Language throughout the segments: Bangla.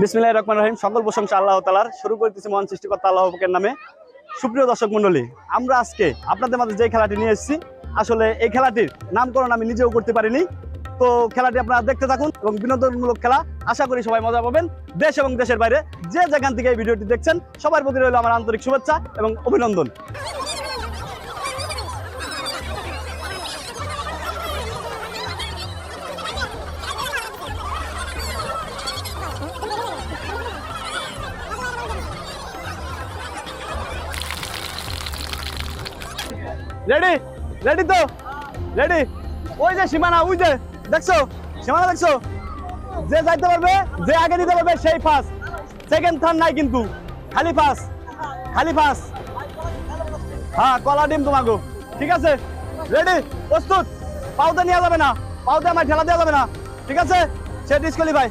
বিসমিল্লাহির রহমানির রহিম। সকল প্রশংসা আল্লাহ তাআলার। শুরু করতেছি মহান সৃষ্টিকর্তা আল্লাহ পাকের নামে। সুপ্রিয় দর্শক মণ্ডলী, আমরা আজকে আপনাদের মাঝে যে খেলাটি নিয়ে এসেছি, আসলে এই খেলাটির নামকরণ আমি নিজেও করতে পারিনি। তো খেলাটি আপনারা দেখতে থাকুন এবং বিনোদনমূলক খেলা, আশা করি সবাই মজা পাবেন। দেশ এবং দেশের বাইরে যে যেখান থেকে এই ভিডিওটি দেখছেন, সবার প্রতি রইল আমার আন্তরিক শুভেচ্ছা এবং অভিনন্দন। রেডি রেডি তো রেডি। ওই যে সীমানা, ওই যে দেখছো সীমানা, দেখছো? যে যাইতে পারবে, যে আগে দিতে পারবে সেই ফার্স্ট। সেকেন্ড থার্ড নাই কিন্তু, খালি ফার্স্ট, খালি ফার্স্ট। হ্যাঁ, কলা ডিম তোমাকে। ঠিক আছে, রেডি, প্রস্তুত। পাউতে নেওয়া যাবে না, পাউতে আমার ঠেলা দেওয়া যাবে না। ঠিক আছে, সে ডিসকোয়ালিফাই।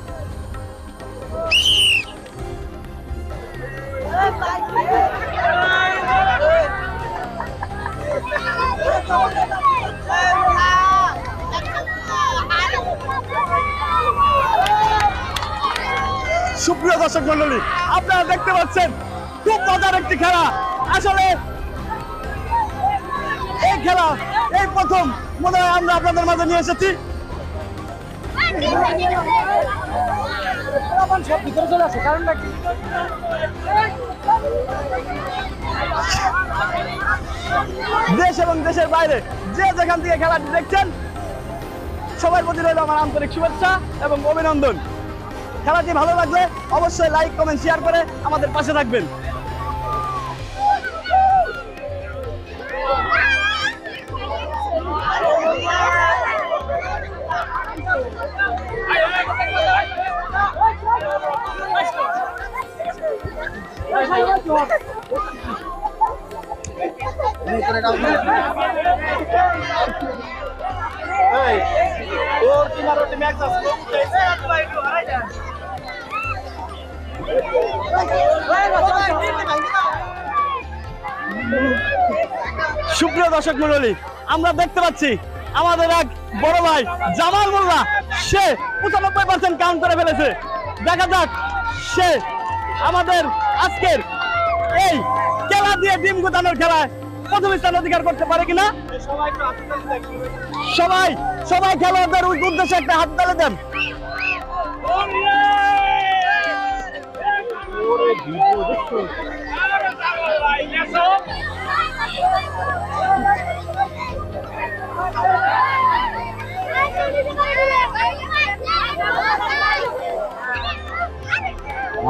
সুপ্রিয় দর্শক মন্ডলী, আপনারা দেখতে পাচ্ছেন খুব মজার একটি খেলা। আসলে এই খেলা এই প্রথম মনে হয় আমরা আপনাদের মাঝে নিয়ে এসেছি। দেশ এবং দেশের বাইরে যে যেখান থেকে খেলাটি দেখছেন, সবার প্রতি রইল আমার আন্তরিক শুভেচ্ছা এবং অভিনন্দন। খেলাটি ভালো লাগলে অবশ্যই লাইক, কমেন্ট, শেয়ার করে আমাদের পাশে থাকবেন। সুপ্রিয় দর্শক মন্ডলী, আমরা দেখতে পাচ্ছি আমাদের এক বড় ভাই জামাল মোল্লা, সে 95% কাউন্ট করে ফেলেছে। দেখা যাক সে আমাদের আজকের এই খেলা দিয়ে ডিম গুতানোর খেলায় প্রথম স্থান অধিকার করতে পারে কিনা। সবাই সবাই খেলোয়াড়দের উদ্দেশ্যে একটা হাত তালি দেন।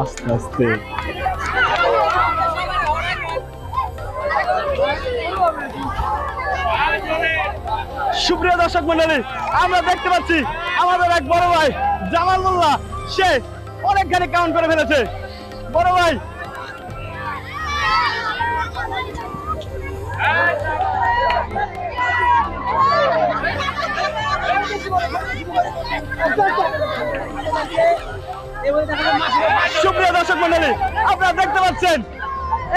আস্তে আস্তে সুপ্রিয় দর্শক মন্ডলী, আমরা দেখতে পাচ্ছি আমাদের এক বড় ভাই জামাল মোল্লা, সে অনেকখানি কাউন্ট করে ফেলেছে। বড় ভাই, সুপ্রিয় দর্শক মন্ডলী, আপনারা দেখতে পাচ্ছেন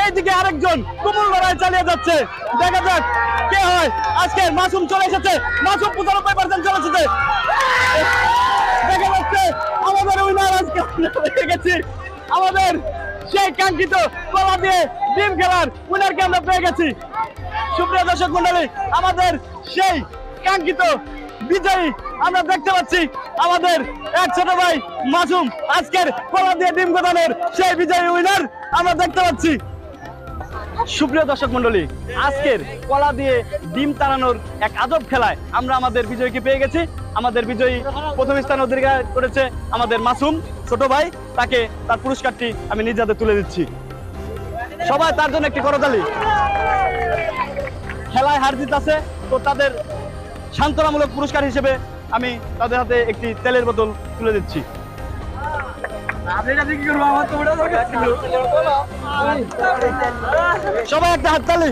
এইদিকে আরেকজন তুমুল লড়াই চালিয়ে যাচ্ছে। দেখা যাক কে হয়। আজকে মাসুম চলে এসেছে, মাসুম 95% চলে এসেছে। দেখা যাচ্ছে আমাদের উইনার আজকে পেয়ে গেছি। আমাদের সেই কাঙ্ক্ষিত কলা দিয়ে ডিম খেলার উইনারকে আমরা পেয়ে গেছি। সুপ্রিয় দর্শক মন্ডলী, আমাদের সেই কাঙ্ক্ষিত বিজয়ী আমরা দেখতে পাচ্ছি আমাদের এক ছোট ভাই মাসুম। আজকের কলা দিয়ে ডিম গোদানোর সেই বিজয়ী উইনার আমরা দেখতে পাচ্ছি। সুপ্রিয় দর্শক মন্ডলী, আজকের কলা দিয়ে ডিম তাড়ানোর এক আজব খেলায় আমরা আমাদের বিজয়ীকে পেয়ে গেছি। আমাদের বিজয়ী প্রথম স্থান অধিকার করেছে আমাদের মাসুম ছোট ভাই। তাকে তার পুরস্কারটি আমি নিজ হাতে তুলে দিচ্ছি। সবাই তার জন্য একটি করতালি। খেলায় হার জিত আছে, তো তাদের সান্ত্বনামূলক পুরস্কার হিসেবে আমি তাদের হাতে একটি তেলের বোতল তুলে দিচ্ছি। সবাই একটা হাততালি।